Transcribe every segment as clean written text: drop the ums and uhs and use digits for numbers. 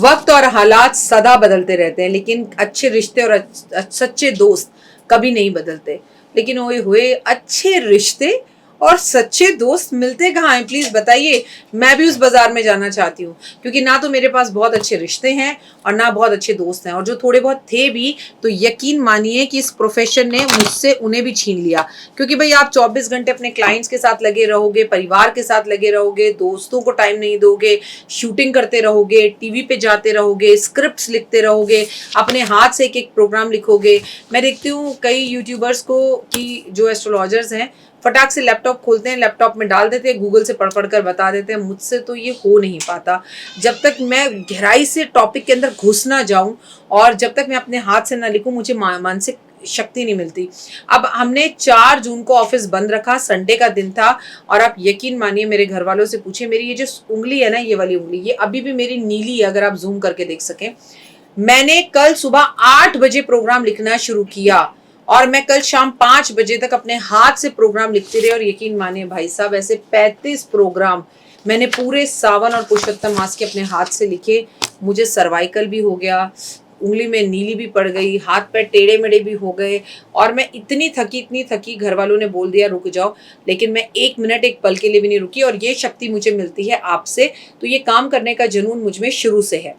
वक्त और हालात सदा बदलते रहते हैं, लेकिन अच्छे रिश्ते और सच्चे दोस्त कभी नहीं बदलते। लेकिन ओए हुए, अच्छे रिश्ते और सच्चे दोस्त मिलते कहाँ हैं? प्लीज बताइए। मैं भी उस बाजार में जाना चाहती हूँ, क्योंकि ना तो मेरे पास बहुत अच्छे रिश्ते हैं और ना बहुत अच्छे दोस्त हैं, और जो थोड़े बहुत थे भी तो यकीन मानिए कि इस प्रोफेशन ने मुझसे उन्हें भी छीन लिया। क्योंकि भाई आप 24 घंटे अपने क्लाइंट्स के साथ लगे रहोगे, परिवार के साथ लगे रहोगे, दोस्तों को टाइम नहीं दोगे, शूटिंग करते रहोगे, टीवी पे जाते रहोगे, स्क्रिप्ट्स लिखते रहोगे, अपने हाथ से एक एक प्रोग्राम लिखोगे। मैं देखती हूँ कई यूट्यूबर्स को कि जो एस्ट्रोलॉजर्स हैं, फटाक से लैपटॉप खोलते हैं, लैपटॉप में डाल देते हैं, गूगल से पढ़ कर बता देते हैं। मुझसे तो ये हो नहीं पाता। जब तक मैं गहराई से टॉपिक के अंदर घुस ना जाऊं और जब तक मैं अपने हाथ से ना लिखूं, मुझे मानसिक शक्ति नहीं मिलती। अब हमने 4 जून को ऑफिस बंद रखा, संडे का दिन था, और आप यकीन मानिए, मेरे घर वालों से पूछे, मेरी ये जो उंगली है ना, ये वाली उंगली, ये अभी भी मेरी नीली है, अगर आप जूम करके देख सकें। मैंने कल सुबह 8 बजे प्रोग्राम लिखना शुरू किया और मैं कल शाम 5 बजे तक अपने हाथ से प्रोग्राम लिखती रही, और यकीन मानिए भाई साहब, ऐसे 35 प्रोग्राम मैंने पूरे सावन और पुरुषोत्तम मास के अपने हाथ से लिखे। मुझे सर्वाइकल भी हो गया, उंगली में नीली भी पड़ गई, हाथ पैर टेढ़े मेढ़े भी हो गए, और मैं इतनी थकी, घर वालों ने बोल दिया रुक जाओ, लेकिन मैं 1 मिनट, 1 पल के लिए भी नहीं रुकी। और ये शक्ति मुझे मिलती है आपसे, तो ये काम करने का जुनून मुझ में शुरू से है,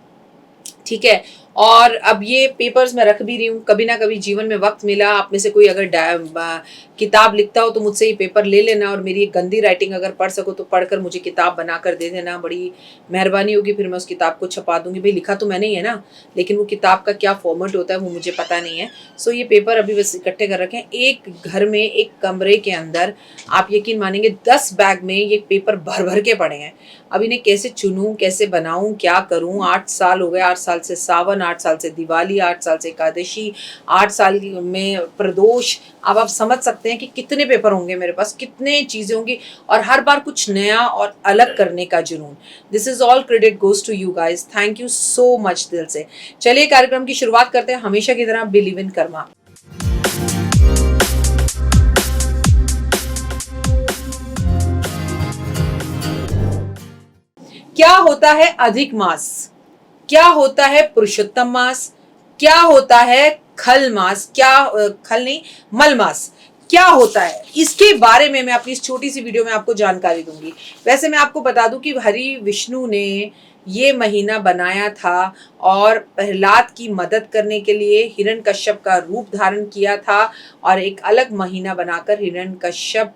ठीक है। और अब ये पेपर्स मैं रख भी रही हूँ। कभी ना कभी जीवन में वक्त मिला, आप में से कोई अगर किताब लिखता हो तो मुझसे ये पेपर ले लेना, और मेरी गंदी राइटिंग अगर पढ़ सको तो पढ़कर मुझे किताब बनाकर दे देना, बड़ी मेहरबानी होगी। फिर मैं उस किताब को छपा दूंगी। भाई लिखा तो मैंने ही है ना, लेकिन वो किताब का क्या फॉर्मेट होता है वो मुझे पता नहीं है। सो ये पेपर अभी बस इकट्ठे कर रखे हैं। एक घर में, एक कमरे के अंदर, आप यकीन मानेंगे 10 बैग में ये पेपर भर भर के पड़े हैं। अब इन्हें कैसे चुनूं, कैसे बनाऊं, क्या करूं? 8 साल हो गए, 8 साल से सावन, 8 साल से दिवाली, 8 साल से एकादशी, 8 साल में प्रदोष। अब आप समझ सकते हैं कि कितने पेपर होंगे मेरे पास, कितने चीजें होंगी, और हर बार कुछ नया और अलग करने का जुनून। This is all credit goes to you guys. Thank you so much दिल से। चलिए कार्यक्रम की शुरुआत करते हैं, हमेशा की तरह बिलीव इन कर्मा। क्या होता है अधिक मास? क्या होता है पुरुषोत्तम मास? क्या होता है खल मास? क्या खल नहीं, मल मास क्या होता है? इसके बारे में मैं अपनी इस छोटी सी वीडियो में आपको जानकारी दूंगी। वैसे मैं आपको बता दूं कि हरि विष्णु ने ये महीना बनाया था और प्रहलाद की मदद करने के लिए हिरण्यकश्यप का रूप धारण किया था, और एक अलग महीना बनाकर हिरण्यकश्यप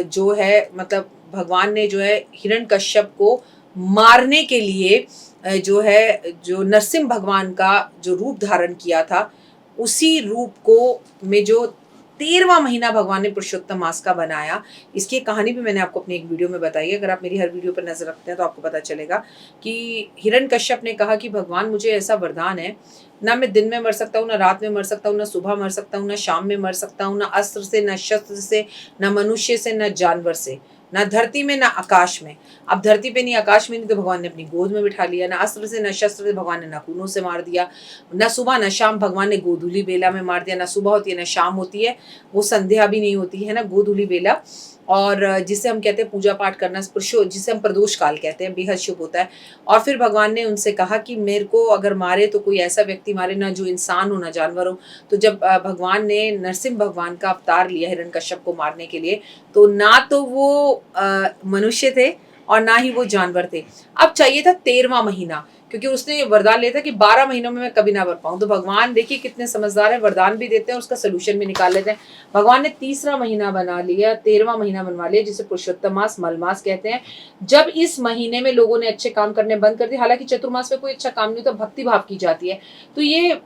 जो है, मतलब भगवान ने जो है हिरण्यकश्यप को मारने के लिए जो है, जो नरसिंह भगवान का जो रूप धारण किया था, उसी रूप को में जो 13वां महीना भगवान ने पुरुषोत्तम मास का बनाया। इसकी कहानी भी मैंने आपको अपनी एक वीडियो में बताई है। अगर आप मेरी हर वीडियो पर नजर रखते हैं तो आपको पता चलेगा कि हिरण्यकश्यप ने कहा कि भगवान मुझे ऐसा वरदान है, ना मैं दिन में मर सकता हूँ, ना रात में मर सकता हूँ, ना सुबह मर सकता हूँ, ना शाम में मर सकता हूँ, ना अस्त्र से, ना शस्त्र से, ना मनुष्य से, ना जानवर से, ना धरती में, ना आकाश में। अब धरती पे नहीं, आकाश में नहीं, तो भगवान ने अपनी गोद में बिठा लिया। ना अस्त्र से, ना शस्त्र से, भगवान ने नाखूनों से मार दिया। ना सुबह ना शाम, भगवान ने गोधूली बेला में मार दिया। ना सुबह होती है ना शाम होती है, वो संध्या भी नहीं होती है ना, गोधूली बेला। और जिसे हम कहते हैं पूजा पाठ करना, जिसे हम प्रदोष काल कहते हैं, बेहद शुभ होता है। और फिर भगवान ने उनसे कहा कि मेरे को अगर मारे तो कोई ऐसा व्यक्ति मारे, ना जो इंसान हो ना जानवर हो। तो जब भगवान ने नरसिंह भगवान का अवतार लिया हिरण्यकश्यप को मारने के लिए, तो ना तो वो मनुष्य थे और ना ही वो जानवर थे। अब चाहिए था 13वां महीना, क्योंकि उसने वरदान लिया था कि 12 महीनों में मैं कभी ना मर पाऊं। तो भगवान देखिए कितने समझदार है, वरदान भी देते हैं, उसका सोल्यूशन भी निकाल लेते हैं। भगवान ने तीसरा महीना बना लिया, 13वां महीना बनवा लिया, जिसे पुरुषोत्तम मास, मल मास कहते हैं। जब इस महीने में लोगों ने अच्छे काम करने बंद कर दिए, हालांकि चतुर्मास में कोई अच्छा काम नहीं होता, भक्ति भाव की जाती है, तो ये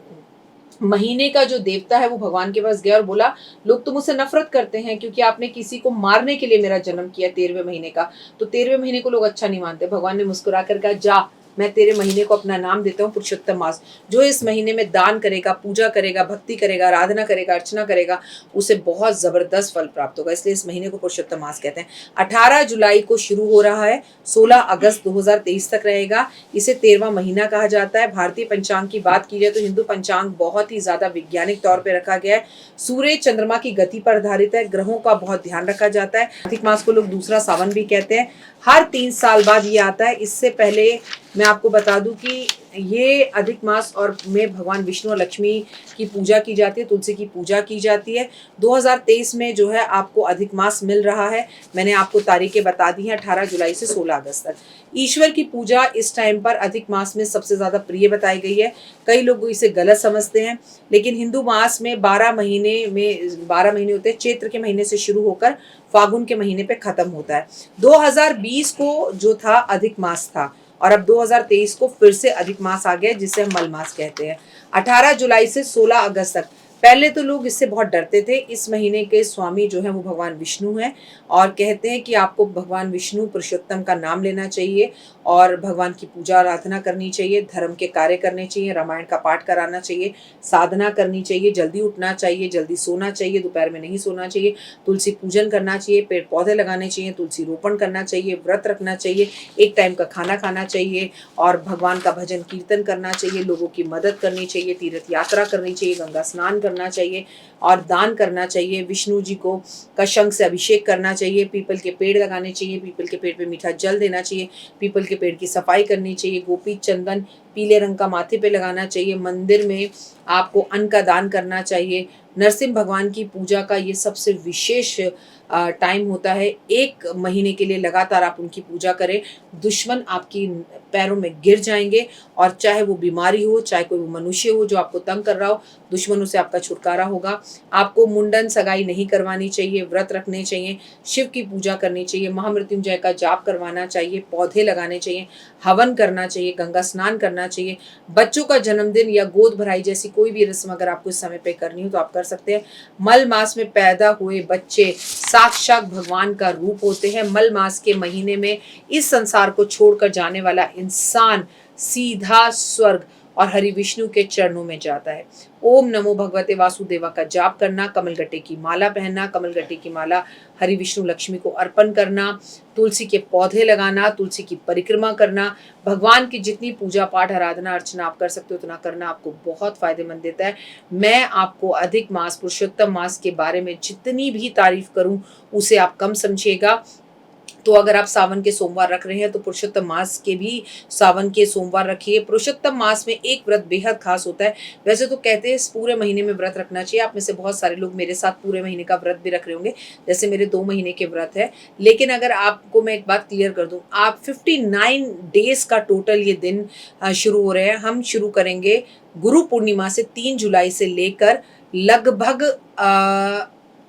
महीने का जो देवता है वो भगवान के पास गया और बोला, लोग तो मुझसे नफरत करते हैं क्योंकि आपने किसी को मारने के लिए मेरा जन्म किया 13वें महीने का। तो 13वें महीने को लोग अच्छा नहीं मानते। भगवान ने मुस्कुरा कर कहा, जा, मैं तेरे महीने को अपना नाम देता हूँ पुरुषोत्तम मास। जो इस महीने में दान करेगा, पूजा करेगा, भक्ति करेगा, आराधना करेगा, अर्चना करेगा, उसे बहुत जबरदस्त फल प्राप्त होगा। इसलिए इस महीने को पुरुषोत्तम मास कहते हैं। 18 जुलाई को शुरू हो रहा है, 16 अगस्त 2023 तक रहेगा। इसे 13वां महीना कहा जाता है। भारतीय पंचांग की बात की जाए तो हिंदू पंचांग बहुत ही ज्यादा वैज्ञानिक तौर पर रखा गया है। सूर्य चंद्रमा की गति पर आधारित है। ग्रहों का बहुत ध्यान रखा जाता है। अधिक मास को लोग दूसरा सावन भी कहते हैं। हर 3 साल बाद ये आता है। इससे पहले मैं आपको बता दूं कि ये अधिक मास और में भगवान विष्णु और लक्ष्मी की पूजा की जाती है, तुलसी की पूजा की जाती है। 2023 में जो है आपको अधिक मास मिल रहा है। मैंने आपको तारीखें बता दी हैं, 18 जुलाई से 16 अगस्त तक। ईश्वर की पूजा इस टाइम पर अधिक मास में सबसे ज़्यादा प्रिय बताई गई है। कई लोग इसे गलत समझते हैं, लेकिन हिंदू मास में 12 महीने होते हैं। चैत्र के महीने से शुरू होकर फागुन के महीने पे खत्म होता है। 2020 को जो था अधिक मास था, और अब 2023 को फिर से अधिक मास आ गया, जिसे हम मल मास कहते हैं। 18 जुलाई से 16 अगस्त तक। पहले तो लोग इससे बहुत डरते थे। इस महीने के स्वामी जो है वो भगवान विष्णु हैं, और कहते हैं कि आपको भगवान विष्णु पुरुषोत्तम का नाम लेना चाहिए और भगवान की पूजा आराधना करनी चाहिए, धर्म के कार्य करने चाहिए, रामायण का पाठ कराना चाहिए, साधना करनी चाहिए, जल्दी उठना चाहिए, जल्दी सोना चाहिए, दोपहर में नहीं सोना चाहिए, तुलसी पूजन करना चाहिए, पेड़ पौधे लगाने चाहिए, तुलसी रोपण करना चाहिए, व्रत रखना चाहिए, एक टाइम का खाना खाना चाहिए, और भगवान का भजन कीर्तन करना चाहिए, लोगों की मदद करनी चाहिए, तीर्थ यात्रा करनी चाहिए, गंगा स्नान करना चाहिए और दान करना चाहिए। विष्णु जी को का शंख से अभिषेक करना चाहिए, पीपल के पेड़ लगाने चाहिए, पीपल के पेड़ पे मीठा जल देना चाहिए, पीपल के पेड़ की सफाई करनी चाहिए, गोपी चंदन पीले रंग का माथे पे लगाना चाहिए, मंदिर में आपको अन्न का दान करना चाहिए। नरसिंह भगवान की पूजा का ये सबसे विशेष टाइम होता है। एक महीने के लिए लगातार आप उनकी पूजा करें, दुश्मन आपकी पैरों में गिर जाएंगे, और चाहे वो बीमारी हो, चाहे कोई मनुष्य हो जो आपको तंग कर रहा हो, दुश्मनों से आपका छुटकारा होगा। आपको मुंडन सगाई नहीं करवानी चाहिए, व्रत रखने चाहिए, शिव की पूजा करनी चाहिए, महामृत्युंजय का जाप करवाना चाहिए, पौधे लगाने चाहिए, हवन करना चाहिए, गंगा स्नान करना चाहिए। बच्चों का जन्मदिन या गोद भराई जैसी कोई भी रस्म अगर आपको इस समय पे करनी हो तो आप कर सकते हैं। मल मास में पैदा हुए बच्चे साक्षात भगवान का रूप होते हैं। मल मास के महीने में इस संसार को छोड़कर जाने वाला इंसान सीधा स्वर्ग और हरि विष्णु के चरणों में जाता है। ओम नमो भगवते वासुदेवा का जाप करना, कमलगट्टे की माला पहनना, कमलगट्टे की माला हरि विष्णु लक्ष्मी को अर्पण करना, तुलसी के पौधे लगाना, तुलसी की परिक्रमा करना, भगवान की जितनी पूजा पाठ आराधना अर्चना आप कर सकते हो उतना करना आपको बहुत फायदेमंद देता है। मैं आपको अधिक मास पुरुषोत्तम मास के बारे में जितनी भी तारीफ करूं उसे आप कम समझिएगा। तो अगर आप सावन के सोमवार रख रहे हैं तो पुरुषोत्तम मास के भी सावन के सोमवार रखिए। पुरुषोत्तम मास में एक व्रत बेहद खास होता है। वैसे तो कहते हैं इस पूरे महीने में व्रत रखना चाहिए। आप में से बहुत सारे लोग मेरे साथ पूरे महीने का व्रत भी रख रहे होंगे, जैसे मेरे 2 महीने के व्रत है। लेकिन अगर आपको मैं एक बात क्लियर कर दूं, आप 59 डेज का टोटल ये दिन शुरू हो रहे हैं। हम शुरू करेंगे गुरु पूर्णिमा से 3 जुलाई से लेकर लगभग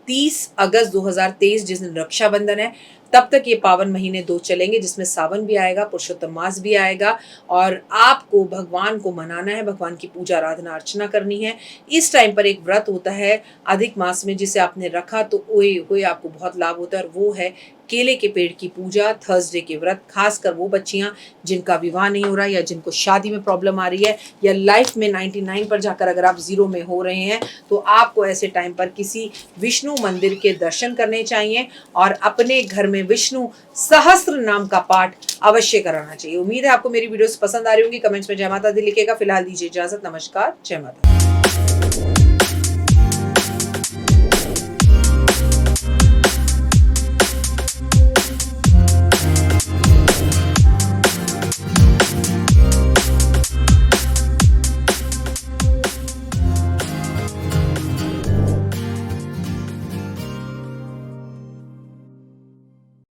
30 अगस्त 2023 जिस दिन रक्षाबंधन है तब तक ये पावन महीने 2 चलेंगे, जिसमें सावन भी आएगा, पुरुषोत्तम मास भी आएगा, और आपको भगवान को मनाना है, भगवान की पूजा आराधना अर्चना करनी है। इस टाइम पर एक व्रत होता है अधिक मास में जिसे आपने रखा तो ओए आपको बहुत लाभ होता है, और वो है केले के पेड़ की पूजा, थर्सडे के व्रत। खासकर वो बच्चियां जिनका विवाह नहीं हो रहा, या जिनको शादी में प्रॉब्लम आ रही है, या लाइफ में 99 पर जाकर अगर आप 0 में हो रहे हैं, तो आपको ऐसे टाइम पर किसी विष्णु मंदिर के दर्शन करने चाहिए और अपने घर में विष्णु सहस्त्र नाम का पाठ अवश्य कराना चाहिए। उम्मीद है आपको मेरी वीडियोस पसंद आ रही होंगी। कमेंट्स में जय माता दी लिखेगा। फिलहाल दीजिए इजाजत। नमस्कार, जय माता दी।